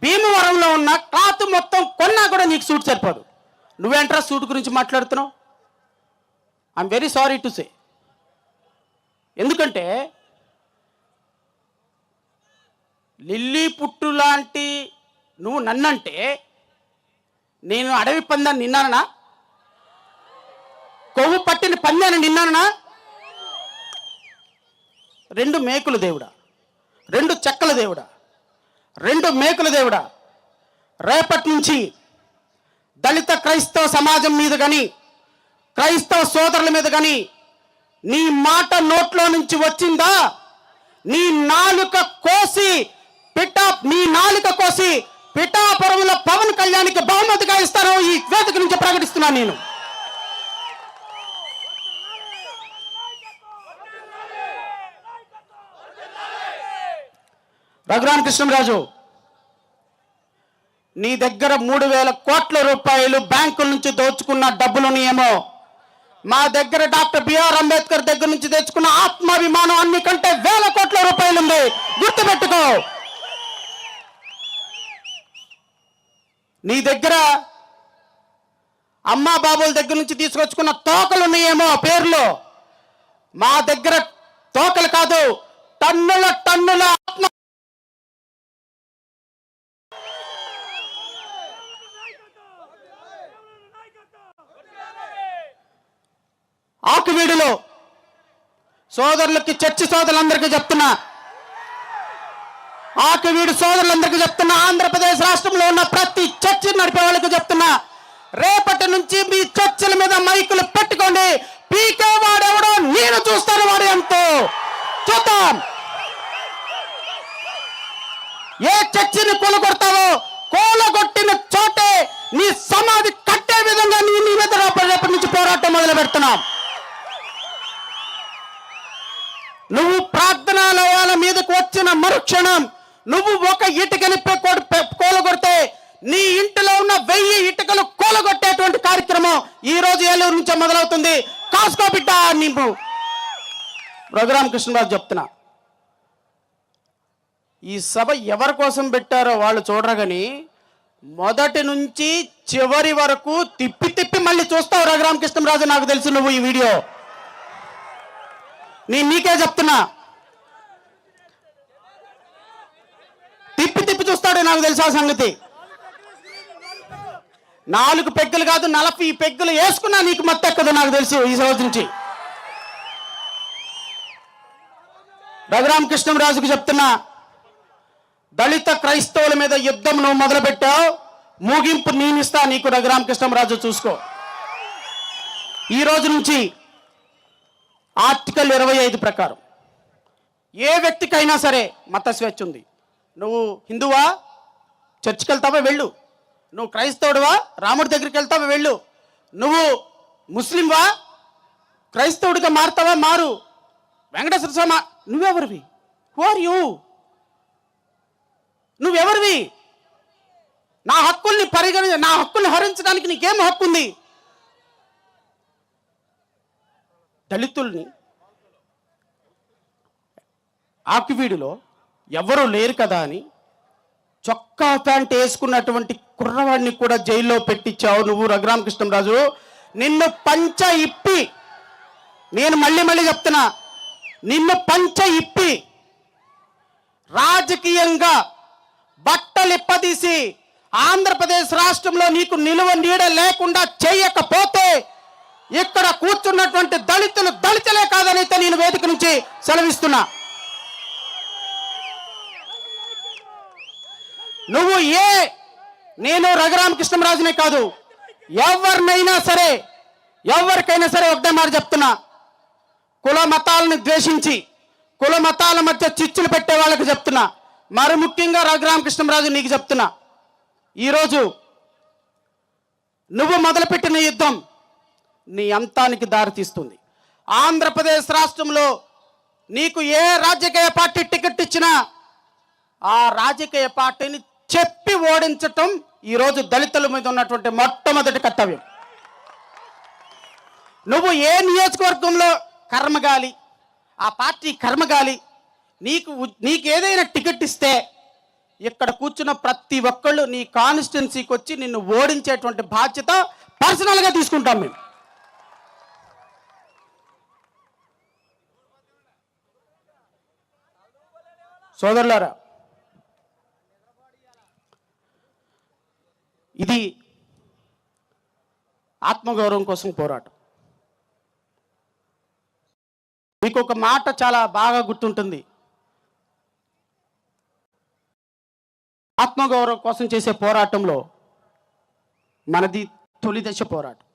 భీమవరంలో ఉన్న క్లాత్ మొత్తం కొన్నా కూడా నీకు సూట్ సరిపోదు. నువ్వేంట్రా సూట్ గురించి మాట్లాడుతున్నావు? I'm very sorry to say. ఎందుకంటే లిల్లీ పుట్టు లాంటి నువ్వు నన్నంటే నేను అడవి పందాన్ని నిన్నానా? కొవ్వు పట్టిన పందాన్ని నిన్నానా? 2 మేకుల దేవుడా, 2 చెక్కల దేవుడా, 2 మేకుల దేవుడా, రేపటి నుంచి దళిత క్రైస్తవ సమాజం మీద కానీ క్రైస్తవ సోదరుల మీద కానీ నీ మాట నోట్లో నుంచి వచ్చిందా, నీ నాలుక కోసి పిఠాపురంలో పవన్ కళ్యాణ్కి బహుమతిగా ఇస్తాను ఈ వేదిక నుంచి ప్రకటిస్తున్నాను నేను. రఘురామకృష్ణరాజు, నీ దగ్గర 3,000 కోట్ల రూపాయలు బ్యాంకుల నుంచి దోచుకున్న డబ్బులునేమో, మా దగ్గర డాక్టర్ బిఆర్ అంబేద్కర్ దగ్గర నుంచి తెచ్చుకున్న ఆత్మాభిమానం అన్ని కంటే 1,000 కోట్ల రూపాయలు ఉంది. గుర్తుపెట్టుకో. నీ దగ్గర అమ్మా బాబుల దగ్గర నుంచి తీసుకొచ్చుకున్న తోకలు ఉన్నాయేమో పేర్లు, మా దగ్గర తోకలు కాదు, టన్నుల ఆత్మ. ఆకువీడులో సోదరులకి, చర్చి సోదరులందరికీ చెప్తున్నా, ఆకువీడు సోదరులందరికీ చెప్తున్నా, ఆంధ్రప్రదేశ్ రాష్ట్రంలో ఉన్న ప్రతి చర్చి నడిపే వాళ్ళకి చెప్తున్నా, రేపటి నుంచి మీ చర్చిల మీద మైకులు పెట్టుకోండి. పీకే వాడెవడో నేను చూస్తాను, వాడు ఎంతో చూద్దాం. ఏ చర్చిని కూలగొడతావో కూలగొట్టిన చోటే నీ సమాధి కట్టే విధంగా నీ మీద రేపటి నుంచి పోరాటం మొదలు పెడుతున్నాం. నువ్వు ప్రార్థనాలయాల మీదకు వచ్చిన మరుక్షణం నువ్వు ఒక ఇటుకని కూలగొడితే నీ ఇంటిలో ఉన్న 1000 ఇటుకలు కూలగొట్టేటువంటి కార్యక్రమం ఈ రోజు ఏలూరు నుంచే మొదలవుతుంది. కాసుకో బిడ్డ. నీవు రఘురామకృష్ణరాజు చెప్తున్నా, ఈ సభ ఎవరి కోసం పెట్టారో వాళ్ళు చూడరు కానీ మొదటి నుంచి చివరి వరకు తిప్పి మళ్ళీ చూస్తావు రఘురామకృష్ణరాజు. నాకు తెలుసు నువ్వు ఈ వీడియో నీకే చెప్తున్నా, తిప్పి చూస్తాడు. నాకు తెలుసు ఆ సంగతి. 4 పెగ్గులు కాదు 40 పెగ్గులు వేసుకున్నా నీకు మత్తెక్కదు. నాకు తెలుసు ఈ రోజు నుంచి. రఘురామకృష్ణరాజుకు చెప్తున్నా, దళిత క్రైస్తవుల మీద యుద్ధం నువ్వు మొదలు పెట్టావు, ముగింపు నేనిస్తా నీకు. రఘురామకృష్ణరాజు చూసుకో. ఈ రోజు నుంచి ఆర్టికల్ 25 ప్రకారం ఏ వ్యక్తికైనా సరే మత స్వేచ్ఛ ఉంది. నువ్వు హిందువా, చర్చికి వెళ్తావా వెళ్ళు. నువ్వు క్రైస్తవుడువా, రాముడి దగ్గరికి వెళ్తావా వెళ్ళు. నువ్వు ముస్లింవా, క్రైస్తవుడిగా మారుతావా మారు. వెంకటేశ్వర స్వామి, నువ్వెవరివి? Who are you? నువ్వెవరివి? నా హక్కుల్ని హరించడానికి నీకేం హక్కు ఉంది? దళితుల్ని ఆకివీడులో ఎవరూ లేరు కదా అని చొక్కా ప్యాంట్ వేసుకున్నటువంటి కుర్రవాడిని కూడా జైల్లో పెట్టించావు నువ్వు రఘురామకృష్ణరాజు. నిన్ను పంచ ఇప్పి, నేను మళ్ళీ చెప్తున్నా, నిన్ను పంచ ఇప్పి రాజకీయంగా బట్టలిప్పదీసి ఆంధ్రప్రదేశ్ రాష్ట్రంలో నీకు నిలువ నీడ లేకుండా చేయకపోతే ఇక్కడ కూర్చున్నటువంటి దళితులే కాదనైతే నేను వేదిక నుంచి సెలవిస్తున్నా. నువ్వు నేను రఘురామకృష్ణరాజునే కాదు, ఎవరికైనా సరే ఒకటే మాట చెప్తున్నా, కుల మతాలను ద్వేషించి కుల మతాల మధ్య చిచ్చులు పెట్టే వాళ్ళకి చెప్తున్నా, మరి ముఖ్యంగా రఘురామకృష్ణరాజు నీకు చెప్తున్నా, ఈరోజు నువ్వు మొదలుపెట్టిన యుద్ధం నీ అంతానికి దారితీస్తుంది. ఆంధ్రప్రదేశ్ రాష్ట్రంలో నీకు ఏ రాజకీయ పార్టీ టికెట్ ఇచ్చినా ఆ రాజకీయ పార్టీని చెప్పి ఓడించటం ఈరోజు దళితుల మీద ఉన్నటువంటి మొట్టమొదటి కర్తవ్యం. నువ్వు ఏ నియోజకవర్గంలో కర్మగాలి, ఆ పార్టీ కర్మగాలి, నీకు ఏదైనా టికెట్ ఇస్తే ఇక్కడ కూర్చున్న ప్రతి ఒక్కళ్ళు నీ కాన్స్టిట్యున్సీకి వచ్చి నిన్ను ఓడించేటువంటి బాధ్యత పర్సనల్గా తీసుకుంటాం మేము. సోదరులారా, ఇది ఆత్మగౌరవం కోసం పోరాటం. మీకు ఒక మాట చాలా బాగా గుర్తుంటుంది. ఆత్మగౌరవం కోసం చేసే పోరాటంలో మనది తొలి దశ పోరాటం.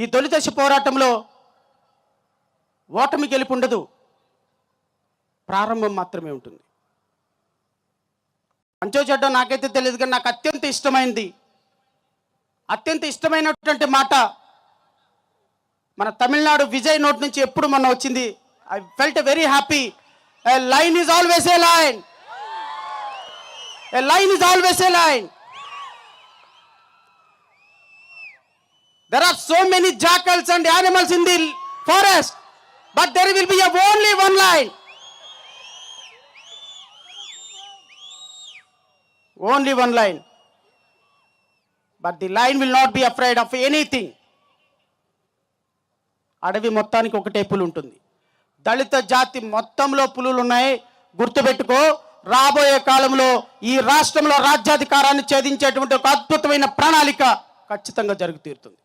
ఈ తొలి దశ పోరాటంలో ఓటమి గెలుపు ఉండదు, ప్రారంభం మాత్రమే ఉంటుంది. మంచో చెడ్డో నాకైతే తెలియదు, కానీ నాకు అత్యంత ఇష్టమైనటువంటి మాట మన తమిళనాడు విజయ్ నోట్ నుంచి ఎప్పుడు మొన్న వచ్చింది. I felt very happy. A line is always a line. A line is always a line. There are so many jackals and animals in the forest, but there will be only one line. Only one line. But the line will not be afraid of anything. అడవి మొత్తానికి ఒకటే పులి ఉంటుంది. దళిత జాతి మొత్తంలో పులులు ఉన్నాయి. గుర్తుపెట్టుకో, రాబోయే కాలంలో ఈ రాష్ట్రంలో రాజ్యాధికారాన్ని ఛేదించేటువంటి ఒక అద్భుతమైన ప్రణాళిక ఖచ్చితంగా జరుగుతీరుతుంది.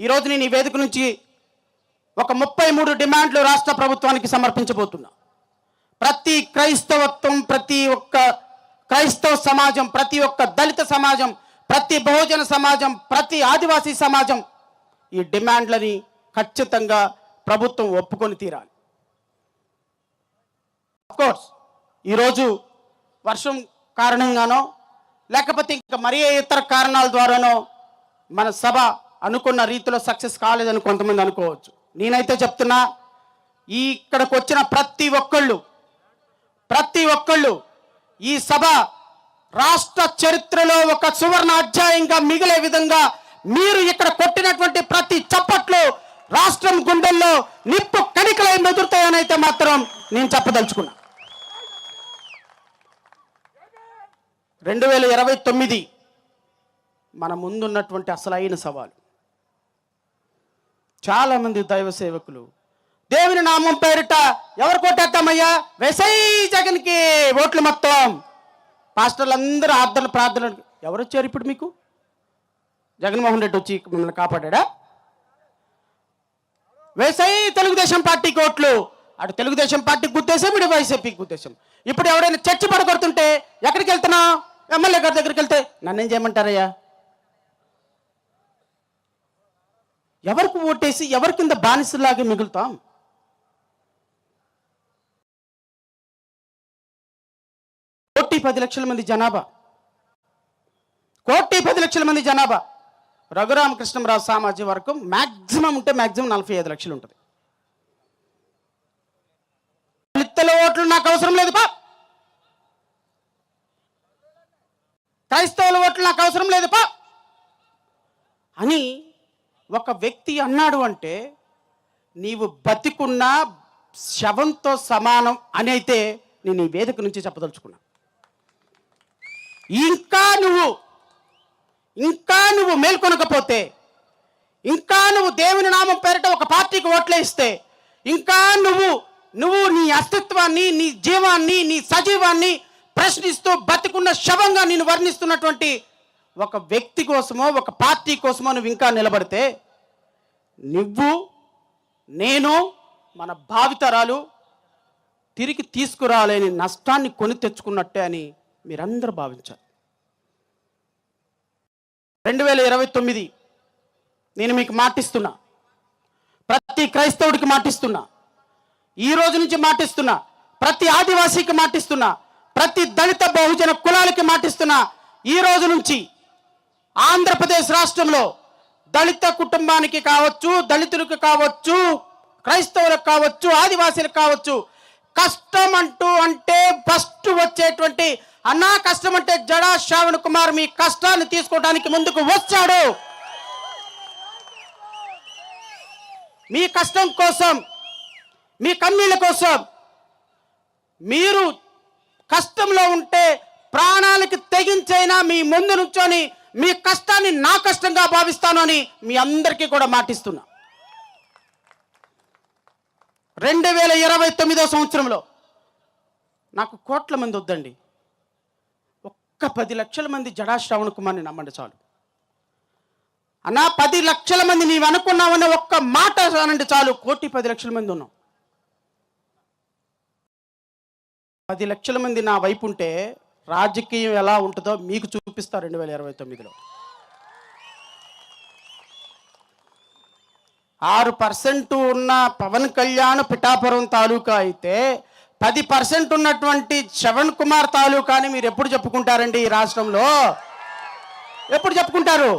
ఈరోజు నేను ఈ వేదిక నుంచి ఒక 33 డిమాండ్లు రాష్ట్ర ప్రభుత్వానికి సమర్పించబోతున్నా. ప్రతి క్రైస్తవత్వం, ప్రతి ఒక్క క్రైస్తవ సమాజం, ప్రతి ఒక్క దళిత సమాజం, ప్రతి బహుజన సమాజం, ప్రతి ఆదివాసీ సమాజం ఈ డిమాండ్లని ఖచ్చితంగా ప్రభుత్వం ఒప్పుకొని తీరాలి. ఆఫ్కోర్స్ ఈరోజు వర్షం కారణంగానో లేకపోతే ఇంకా మరీ ఇతర కారణాల ద్వారానో మన సభ అనుకున్న రీతిలో సక్సెస్ కాలేదని కొంతమంది అనుకోవచ్చు. నేనైతే చెప్తున్నా, ఇక్కడికి వచ్చిన ప్రతి ఒక్కళ్ళు ఈ సభ రాష్ట్ర చరిత్రలో ఒక సువర్ణ అధ్యాయంగా మిగిలే విధంగా మీరు ఇక్కడ కొట్టినటువంటి ప్రతి చప్పట్లు రాష్ట్రం గుండెల్లో నిప్పు కణికలై మెదురుతాయని అయితే మాత్రం నేను చెప్పదలుచుకున్నా. 2029 మన ముందున్నటువంటి అసలైన సవాలు. చాలామంది దైవ సేవకులు దేవుని నామం పేరిట ఎవరు కొట్టేద్దామయ్యా, వేసై జగన్కి ఓట్లు మొత్తం, పాస్టర్లు అందరూ ప్రార్థనలు. ఎవరు వచ్చారు ఇప్పుడు మీకు? జగన్మోహన్ రెడ్డి వచ్చి మిమ్మల్ని కాపాడా? వేసై తెలుగుదేశం పార్టీకి ఓట్లు. అటు తెలుగుదేశం పార్టీకి గుద్దేశం, ఇటు వైసీపీకి గుద్దేశం. ఇప్పుడు ఎవరైనా చర్చి పడగొడుతుంటే ఎక్కడికి వెళ్తున్నావు? ఎమ్మెల్యే గారి దగ్గరికి వెళ్తే నన్నేం చేయమంటారయ్యా? ఎవరికి ఓటేసి ఎవరి కింద బానిసలాగే మిగులుతాం? కోటి 10 లక్షల మంది జనాభా. రఘురామకృష్ణరాజు సామాజిక వర్గం మ్యాక్సిమం ఉంటే మ్యాక్సిమం 45 లక్షలు ఉంటుంది. దళితుల ఓట్లు నాకు అవసరం లేదు పా, క్రైస్తవుల ఓట్లు నాకు అవసరం లేదు పా అని ఒక వ్యక్తి అన్నాడు అంటే నీవు బతికున్న శవంతో సమానం అని అయితే నేను ఈ వేదిక నుంచి చెప్పదలుచుకున్నా. ఇంకా నువ్వు మేల్కొనకపోతే, ఇంకా నువ్వు దేవుని నామం పేరిట ఒక పార్టీకి ఓట్లే ఇస్తే, ఇంకా నువ్వు నీ అస్తిత్వాన్ని, నీ జీవాన్ని, నీ సజీవాన్ని ప్రశ్నిస్తూ బతికున్న శవంగా నేను వర్ణిస్తున్నటువంటి ఒక వ్యక్తి కోసమో ఒక పార్టీ కోసమో నువ్వు ఇంకా నిలబడితే నేను మన భావితరాలు తిరిగి తీసుకురాలేని నష్టాన్ని కొని తెచ్చుకున్నట్టే అని మీరందరూ భావించాలి. 2029 నేను మీకు మాటిస్తున్నా, ప్రతి క్రైస్తవుడికి మాటిస్తున్నా, ఈ రోజు నుంచి మాటిస్తున్నా, ప్రతి ఆదివాసీకి మాటిస్తున్నా, ప్రతి దళిత బహుజన కులాలకి మాటిస్తున్నా. ఈ రోజు నుంచి ఆంధ్రప్రదేశ్ రాష్ట్రంలో దళిత కుటుంబానికి కావచ్చు, దళితులకు కావచ్చు, క్రైస్తవులకు కావచ్చు, ఆదివాసీలకు కావచ్చు, కష్టం అంటే ఫస్ట్ వచ్చేటువంటి అన్నా కష్టం అంటే జడా శ్రావణ్ కుమార్ మీ కష్టాన్ని తీసుకోవడానికి ముందుకు వచ్చాడు. మీ కష్టం కోసం, మీ కన్నీళ్ళ కోసం మీరు కష్టంలో ఉంటే ప్రాణాలకి తెగించైనా మీ ముందు నుంచొని మీ కష్టాన్ని నా కష్టంగా భావిస్తాను అని మీ అందరికీ కూడా మాటిస్తున్నా. 2029 సంవత్సరంలో నాకు కోట్ల మంది వద్దండి, ఒక్క 10 లక్షల మంది జడా శ్రవణ్ కుమార్ని నమ్మండి చాలు. అన్నా 10 లక్షల మంది నీవు అనుకున్నావన్న ఒక్క మాట అనండి చాలు. 1,10,00,000 మంది ఉన్నాం. 10 లక్షల మంది నా వైపు ఉంటే రాజకీయం ఎలా ఉంటుందో మీకు చూపిస్తా 2029లో. 6% ఉన్న పవన్ కళ్యాణ్ పిఠాపురం తాలూకా అయితే 10% ఉన్నటువంటి శ్రవణ్ కుమార్ తాలూకాని మీరు ఎప్పుడు చెప్పుకుంటారండి? ఈ రాష్ట్రంలో ఎప్పుడు చెప్పుకుంటారు?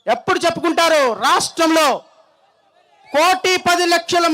ఎప్పుడు చెప్పుకుంటారు? రాష్ట్రంలో 1,10,00,000